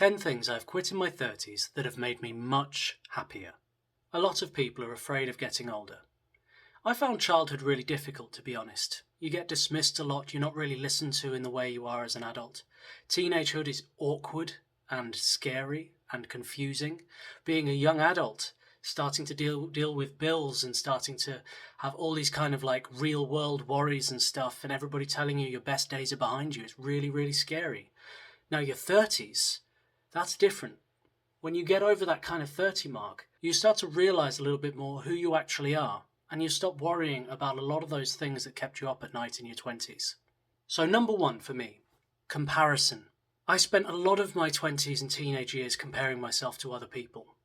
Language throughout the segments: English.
10 things I've quit in my 30s that have made me much happier. A lot of people are afraid of getting older. I found childhood really difficult, to be honest. You get dismissed a lot, you're not really listened to in the way you are as an adult. Teenagehood is awkward and scary and confusing. Being a young adult, starting to deal with bills and starting to have all these kind of like real world worries and stuff, and everybody telling you your best days are behind you, it's really, really scary. Now your 30s, that's different. When you get over that kind of 30 mark, you start to realize a little bit more who you actually are, and you stop worrying about a lot of those things that kept you up at night in your 20s. So number one for me, comparison. I spent a lot of my 20s and teenage years comparing myself to other people,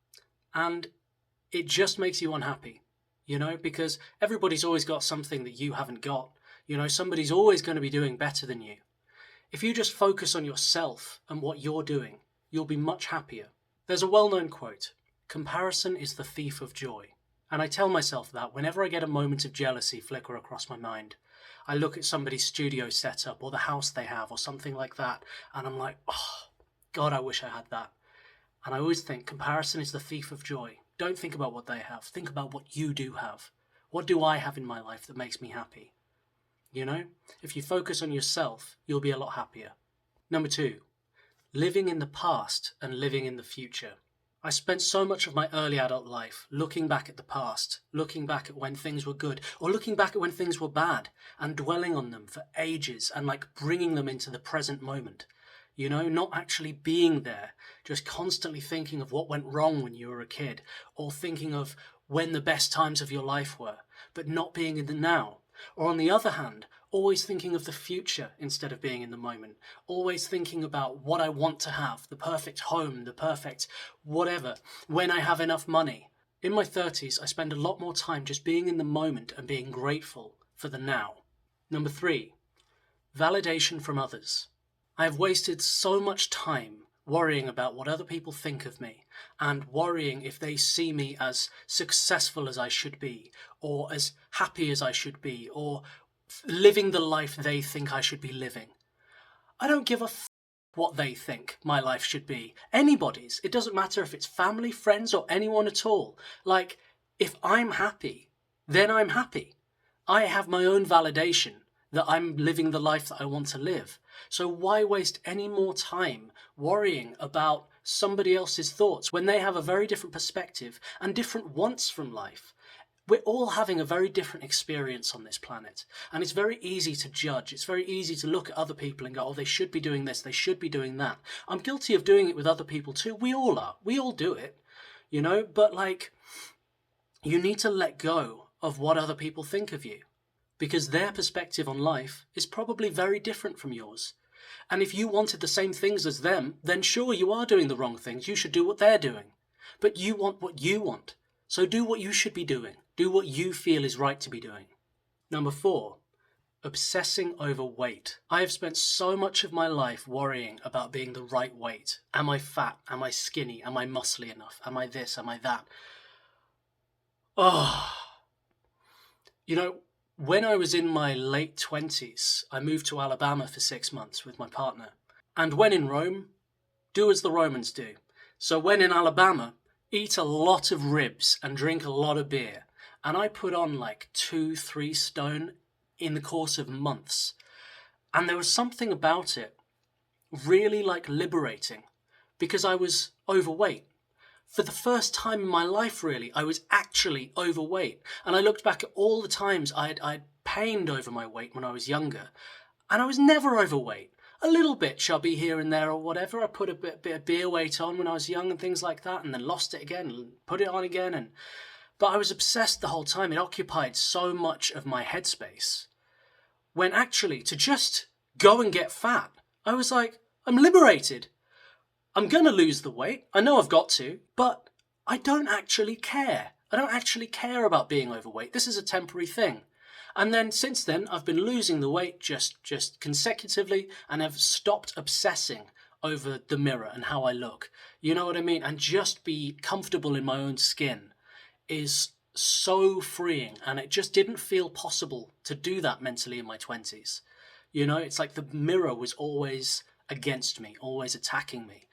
and it just makes you unhappy, because everybody's always got something that you haven't got. Somebody's always going to be doing better than you. If you just focus on yourself and what you're doing, you'll be much happier. There's a well-known quote, comparison is the thief of joy. And I tell myself that whenever I get a moment of jealousy flicker across my mind. I look at somebody's studio setup or the house they have or something like that, and I'm like, oh, God, I wish I had that. And I always think comparison is the thief of joy. Don't think about what they have. Think about what you do have. What do I have in my life that makes me happy? If you focus on yourself, you'll be a lot happier. Number two, living in the past and living in the future. I spent so much of my early adult life looking back at the past, looking back at when things were good, or looking back at when things were bad, and dwelling on them for ages and bringing them into the present moment. Not actually being there, just constantly thinking of what went wrong when you were a kid, or thinking of when the best times of your life were, but not being in the now. Or on the other hand, always thinking of the future instead of being in the moment. Always thinking about what I want to have, the perfect home, the perfect whatever, when I have enough money. In my 30s, I spend a lot more time just being in the moment and being grateful for the now. Number three, validation from others. I have wasted so much time worrying about what other people think of me and worrying if they see me as successful as I should be or as happy as I should be or living the life they think I should be living. I don't give a what they think my life should be. Anybody's. It doesn't matter if it's family, friends or anyone at all. If I'm happy, then I'm happy. I have my own validation that I'm living the life that I want to live. So why waste any more time worrying about somebody else's thoughts when they have a very different perspective and different wants from life? We're all having a very different experience on this planet, and it's very easy to judge. It's very easy to look at other people and go, oh, they should be doing this, they should be doing that. I'm guilty of doing it with other people too. We all are. We all do it, but you need to let go of what other people think of you, because their perspective on life is probably very different from yours. And if you wanted the same things as them, then sure, you are doing the wrong things. You should do what they're doing. But you want what you want. So do what you should be doing. Do what you feel is right to be doing. Number four, obsessing over weight. I have spent so much of my life worrying about being the right weight. Am I fat? Am I skinny? Am I muscly enough? Am I this? Am I that? When I was in my late 20s, I moved to Alabama for 6 months with my partner. And when in Rome, do as the Romans do. So when in Alabama, eat a lot of ribs and drink a lot of beer. And I put on 2-3 stone in the course of months. And there was something about it really liberating, because I was overweight. For the first time in my life, really, I was actually overweight. And I looked back at all the times I'd pained over my weight when I was younger, and I was never overweight. A little bit chubby here and there or whatever. I put a bit of beer weight on when I was young and things like that, and then lost it again and put it on again. But I was obsessed the whole time. It occupied so much of my headspace. When actually, to just go and get fat, I was like, I'm liberated. I'm going to lose the weight. I know I've got to, but I don't actually care. I don't actually care about being overweight. This is a temporary thing. And then since then, I've been losing the weight just consecutively, and have stopped obsessing over the mirror and how I look. You know what I mean? And just be comfortable in my own skin is so freeing. And it just didn't feel possible to do that mentally in my 20s. It's like the mirror was always against me, always attacking me.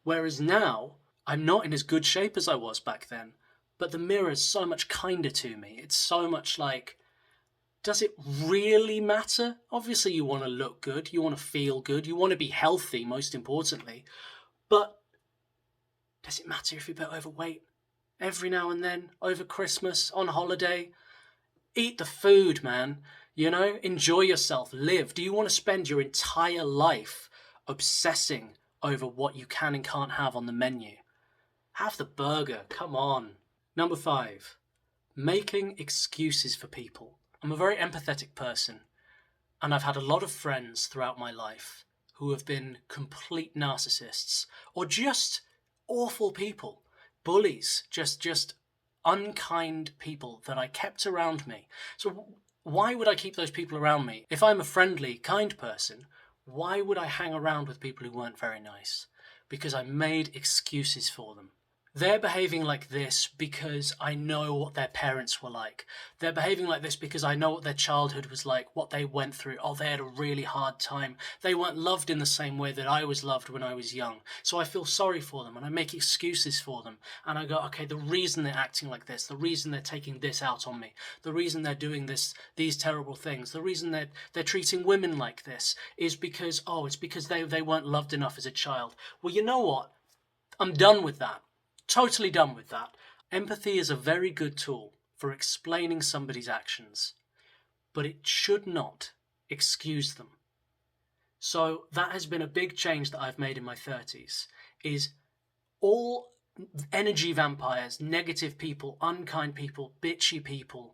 Whereas now, I'm not in as good shape as I was back then, but the mirror is so much kinder to me. It's so much like, does it really matter? Obviously, you want to look good, you want to feel good, you want to be healthy, most importantly. But does it matter if you're a bit overweight? Every now and then, over Christmas, on holiday, eat the food, man. You know, enjoy yourself, live. Do you want to spend your entire life obsessing over what you can and can't have on the menu? Have the burger, come on. Number 5, making excuses for people. I'm a very empathetic person, and I've had a lot of friends throughout my life who have been complete narcissists or just awful people, bullies, just unkind people that I kept around me. So why would I keep those people around me? If I'm a friendly, kind person, why would I hang around with people who weren't very nice? Because I made excuses for them. They're behaving like this because I know what their parents were like. They're behaving like this because I know what their childhood was like, what they went through. Oh, they had a really hard time. They weren't loved in the same way that I was loved when I was young. So I feel sorry for them and I make excuses for them. And I go, okay, the reason they're acting like this, the reason they're taking this out on me, the reason they're doing these terrible things, the reason they're treating women like this is because, oh, it's because they weren't loved enough as a child. Well, you know what? I'm done with that. Totally done with that. Empathy is a very good tool for explaining somebody's actions, but it should not excuse them. So that has been a big change that I've made in my 30s, is all energy vampires, negative people, unkind people, bitchy people,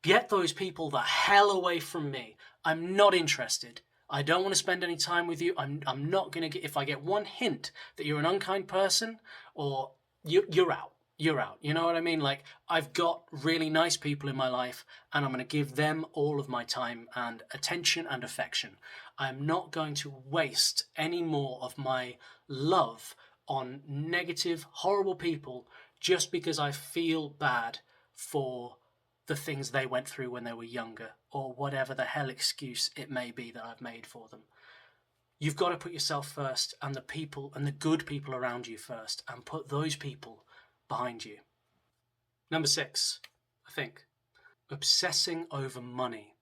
get those people the hell away from me. I'm not interested. I don't want to spend any time with you. I'm not going to get, if I get one hint that you're an unkind person or you're out. You're out. You know what I mean? Like, I've got really nice people in my life and I'm going to give them all of my time and attention and affection. I'm not going to waste any more of my love on negative, horrible people just because I feel bad for the things they went through when they were younger or whatever the hell excuse it may be that I've made for them. You've got to put yourself first and the people and the good people around you first and put those people behind you. Number 6, I think, obsessing over money.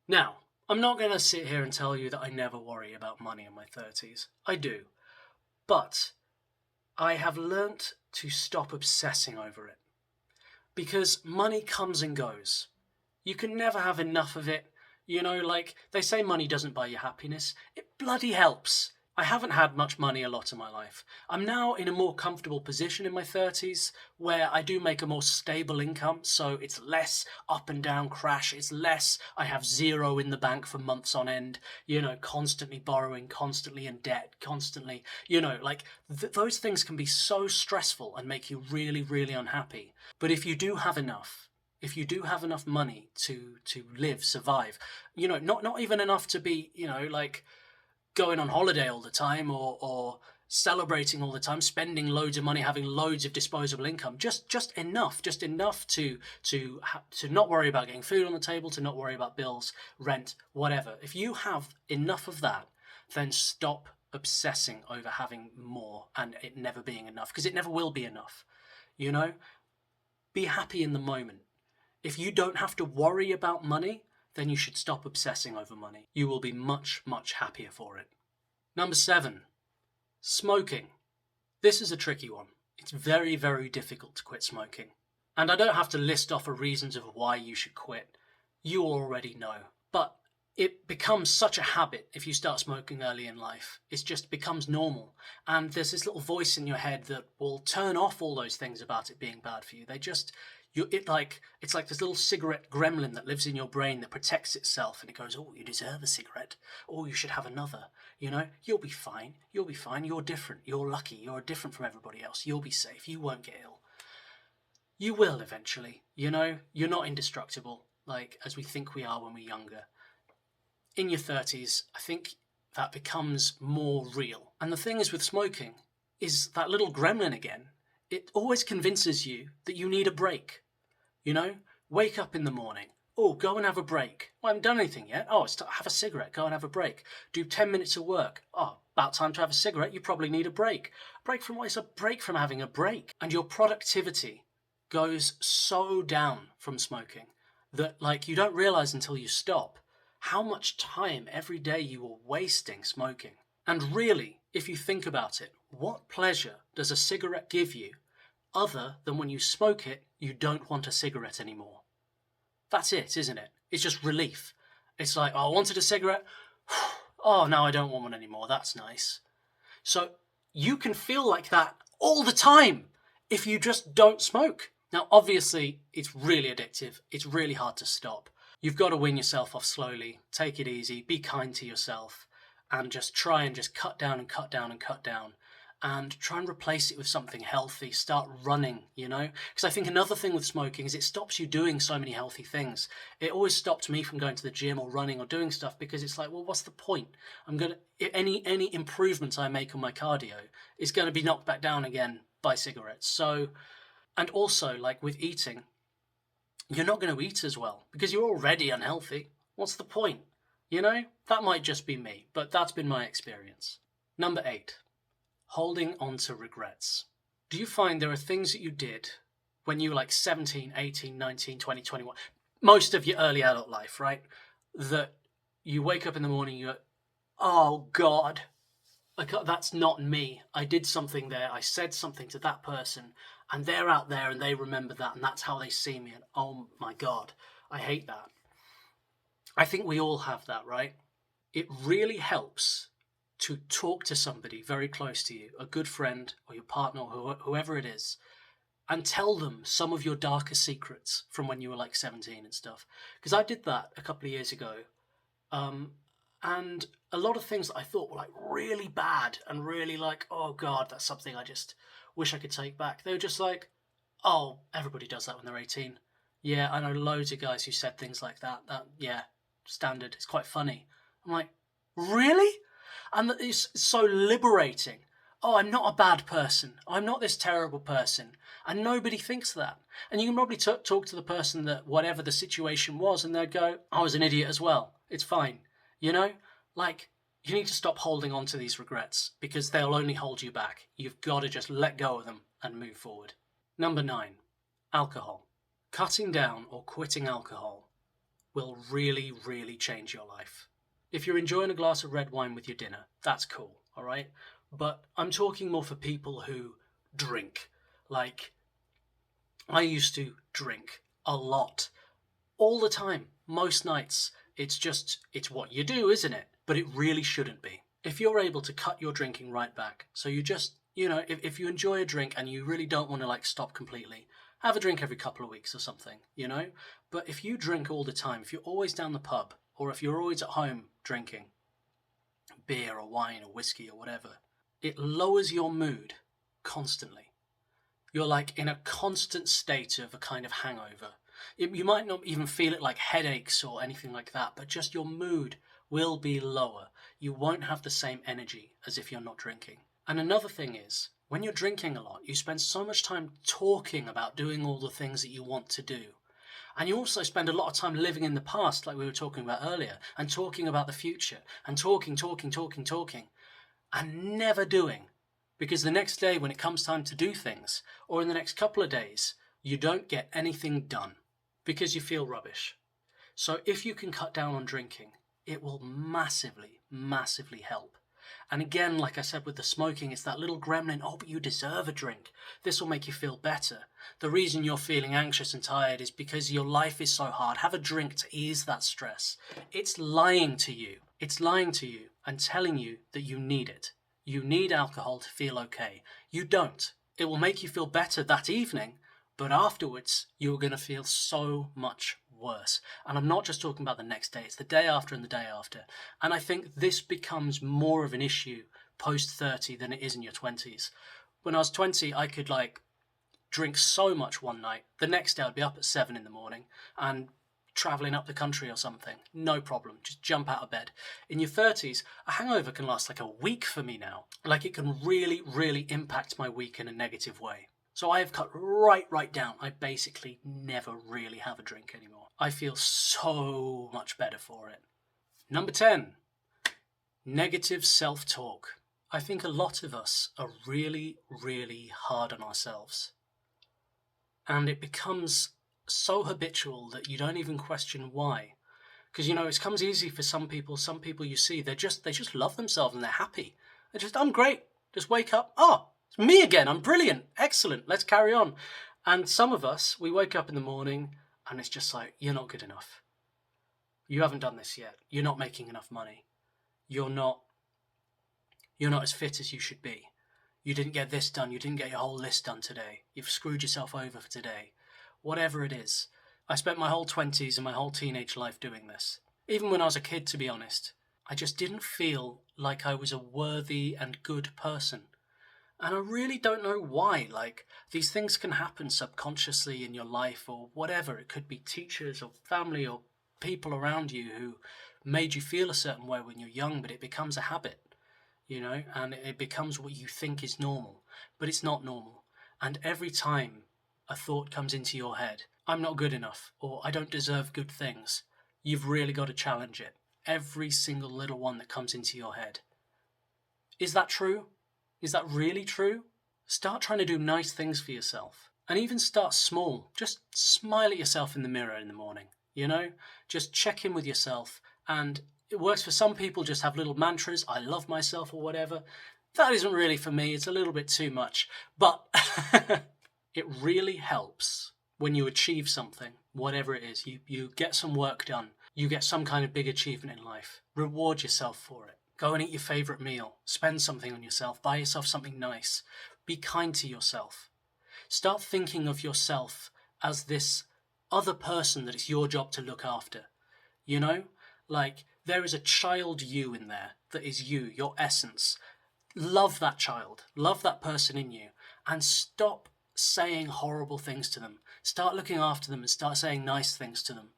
Now, I'm not going to sit here and tell you that I never worry about money in my 30s. I do. But I have learnt to stop obsessing over it. Because money comes and goes. You can never have enough of it. You know, like, they say money doesn't buy you happiness. It bloody helps. I haven't had much money a lot of my life. I'm now in a more comfortable position in my 30s where I do make a more stable income, so it's less up and down crash. It's less I have zero in the bank for months on end, you know, constantly borrowing, constantly in debt, constantly, you know, like those things can be so stressful and make you really, really unhappy. But if you do have enough, if you do have enough money to live, survive, you know, not even enough to be, you know, like going on holiday all the time or celebrating all the time, spending loads of money, having loads of disposable income, just enough to not worry about getting food on the table, to not worry about bills, rent, whatever. If you have enough of that, then stop obsessing over having more and it never being enough, because it never will be enough. You know, be happy in the moment. If you don't have to worry about money, then you should stop obsessing over money. You will be much, much happier for it. Number 7, smoking. This is a tricky one. It's very, very difficult to quit smoking. And I don't have to list off reasons of why you should quit. You already know. But it becomes such a habit if you start smoking early in life. It just becomes normal. And there's this little voice in your head that will turn off all those things about it being bad for you. It's like this little cigarette gremlin that lives in your brain that protects itself, and it goes, oh, you deserve a cigarette. Oh, you should have another. You know, you'll be fine. You'll be fine. You're different. You're lucky. You're different from everybody else. You'll be safe. You won't get ill. You will eventually. You know, you're not indestructible, like as we think we are when we're younger. In your 30s, I think that becomes more real. And the thing is with smoking is that little gremlin again. It always convinces you that you need a break. You know, wake up in the morning. Oh, go and have a break. Well, I haven't done anything yet. Oh, have a cigarette. Go and have a break. Do 10 minutes of work. Oh, about time to have a cigarette. You probably need a break. Break from what? It's a break from having a break. And your productivity goes so down from smoking that, like, you don't realize until you stop how much time every day you are wasting smoking. And really, if you think about it, what pleasure does a cigarette give you other than when you smoke it, you don't want a cigarette anymore? That's it, isn't it? It's just relief. It's like, oh, I wanted a cigarette. Oh, now I don't want one anymore. That's nice. So you can feel like that all the time if you just don't smoke. Now, obviously, it's really addictive. It's really hard to stop. You've got to wean yourself off slowly. Take it easy. Be kind to yourself. And just try and just cut down and cut down and cut down. And try and replace it with something healthy. Start running, you know? Because I think another thing with smoking is it stops you doing so many healthy things. It always stopped me from going to the gym or running or doing stuff because it's like, well, what's the point? Any improvements I make on my cardio is going to be knocked back down again by cigarettes. So, and also, like with eating, you're not going to eat as well because you're already unhealthy. What's the point? You know? That might just be me, but that's been my experience. Number 8. Holding on to regrets. Do you find there are things that you did when you were like 17, 18, 19, 20, 21, most of your early adult life, right? That you wake up in the morning, you go, oh God, that's not me. I did something there. I said something to that person and they're out there and they remember that and that's how they see me. And oh my God, I hate that. I think we all have that, right? It really helps to talk to somebody very close to you, a good friend or your partner or whoever it is, and tell them some of your darker secrets from when you were like 17 and stuff. Because I did that a couple of years ago. And a lot of things that I thought were like really bad and really like, oh God, that's something I just wish I could take back. They were just like, oh, everybody does that when they're 18. Yeah, I know loads of guys who said things like that. Yeah, standard. It's quite funny. I'm like, really? And it's so liberating. Oh, I'm not a bad person. I'm not this terrible person. And nobody thinks that. And you can probably talk to the person that whatever the situation was and they'd go, I was an idiot as well. It's fine. You know, like you need to stop holding on to these regrets because they'll only hold you back. You've got to just let go of them and move forward. Number 9, alcohol. Cutting down or quitting alcohol will really, really change your life. If you're enjoying a glass of red wine with your dinner, that's cool, all right? But I'm talking more for people who drink. Like, I used to drink a lot, all the time, most nights. It's what you do, isn't it? But it really shouldn't be. If you're able to cut your drinking right back, so you just, you know, if you enjoy a drink and you really don't want to like stop completely, have a drink every couple of weeks or something, you know? But if you drink all the time, if you're always down the pub, or if you're always at home drinking beer or wine or whiskey or whatever, it lowers your mood constantly. You're like in a constant state of a kind of hangover. You might not even feel it like headaches or anything like that, but just your mood will be lower. You won't have the same energy as if you're not drinking. And another thing is, when you're drinking a lot, you spend so much time talking about doing all the things that you want to do. And you also spend a lot of time living in the past, like we were talking about earlier, and talking about the future, and talking, and never doing. Because the next day, when it comes time to do things, or in the next couple of days, you don't get anything done because you feel rubbish. So if you can cut down on drinking, it will massively, massively help. And again, like I said with the smoking, it's that little gremlin, oh, but you deserve a drink. This will make you feel better. The reason you're feeling anxious and tired is because your life is so hard. Have a drink to ease that stress. It's lying to you. It's lying to you and telling you that you need it. You need alcohol to feel okay. You don't. It will make you feel better that evening, but afterwards, you're going to feel so much worse. And I'm not just talking about the next day, it's the day after and the day after. And I think this becomes more of an issue post 30 than it is in your 20s. When I was 20, I could drink so much one night. The next day I'd be up at 7 in the morning and travelling up the country or something. No problem. Just jump out of bed. In your 30s, a hangover can last like a week for me now. Like it can really, really impact my week in a negative way. So I have cut right down. I basically never really have a drink anymore. I feel so much better for it. Number 10, negative self-talk. I think a lot of us are really, really hard on ourselves. And it becomes so habitual that you don't even question why. Because, it comes easy for some people you see, they just love themselves and they're happy. I'm great. Just wake up. Oh, it's me again. I'm brilliant. Excellent. Let's carry on. And some of us, we wake up in the morning and it's just like, you're not good enough. You haven't done this yet. You're not making enough money. You're not as fit as you should be. You didn't get this done. You didn't get your whole list done today. You've screwed yourself over for today. Whatever it is. I spent my whole 20s and my whole teenage life doing this. Even when I was a kid, to be honest, I just didn't feel like I was a worthy and good person. And I really don't know why. These things can happen subconsciously in your life or whatever. It could be teachers or family or people around you who made you feel a certain way when you're young, but it becomes a habit, and it becomes what you think is normal. But it's not normal. And every time a thought comes into your head, I'm not good enough, or I don't deserve good things, you've really got to challenge it. Every single little one that comes into your head. Is that true? Is that really true? Start trying to do nice things for yourself. And even start small. Just smile at yourself in the mirror in the morning. Just check in with yourself. And it works for some people, just have little mantras, I love myself or whatever. That isn't really for me. It's a little bit too much. But it really helps when you achieve something, whatever it is. You get some work done. You get some kind of big achievement in life. Reward yourself for it. Go and eat your favourite meal. Spend something on yourself. Buy yourself something nice. Be kind to yourself. Start thinking of yourself as this other person that it's your job to look after. There is a child you in there that is you, your essence. Love that child. Love that person in you. And stop saying horrible things to them. Start looking after them and start saying nice things to them.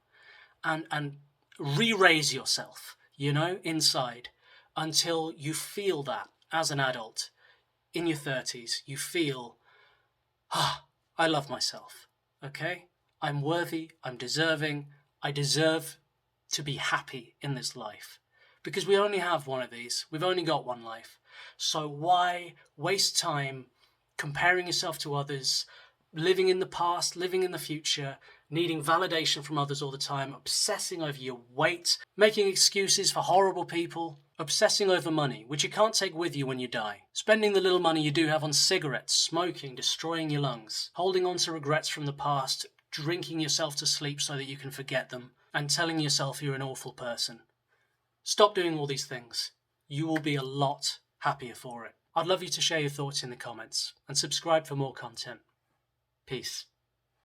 And re-raise yourself, inside, until you feel that as an adult in your 30s, you feel, I love myself, okay? I'm worthy, I'm deserving, I deserve to be happy in this life. Because we only have one of these, we've only got one life. So why waste time comparing yourself to others, living in the past, living in the future, needing validation from others all the time, obsessing over your weight, making excuses for horrible people, obsessing over money, which you can't take with you when you die, spending the little money you do have on cigarettes, smoking, destroying your lungs, holding on to regrets from the past, drinking yourself to sleep so that you can forget them, and telling yourself you're an awful person. Stop doing all these things. You will be a lot happier for it. I'd love you to share your thoughts in the comments and subscribe for more content. Peace.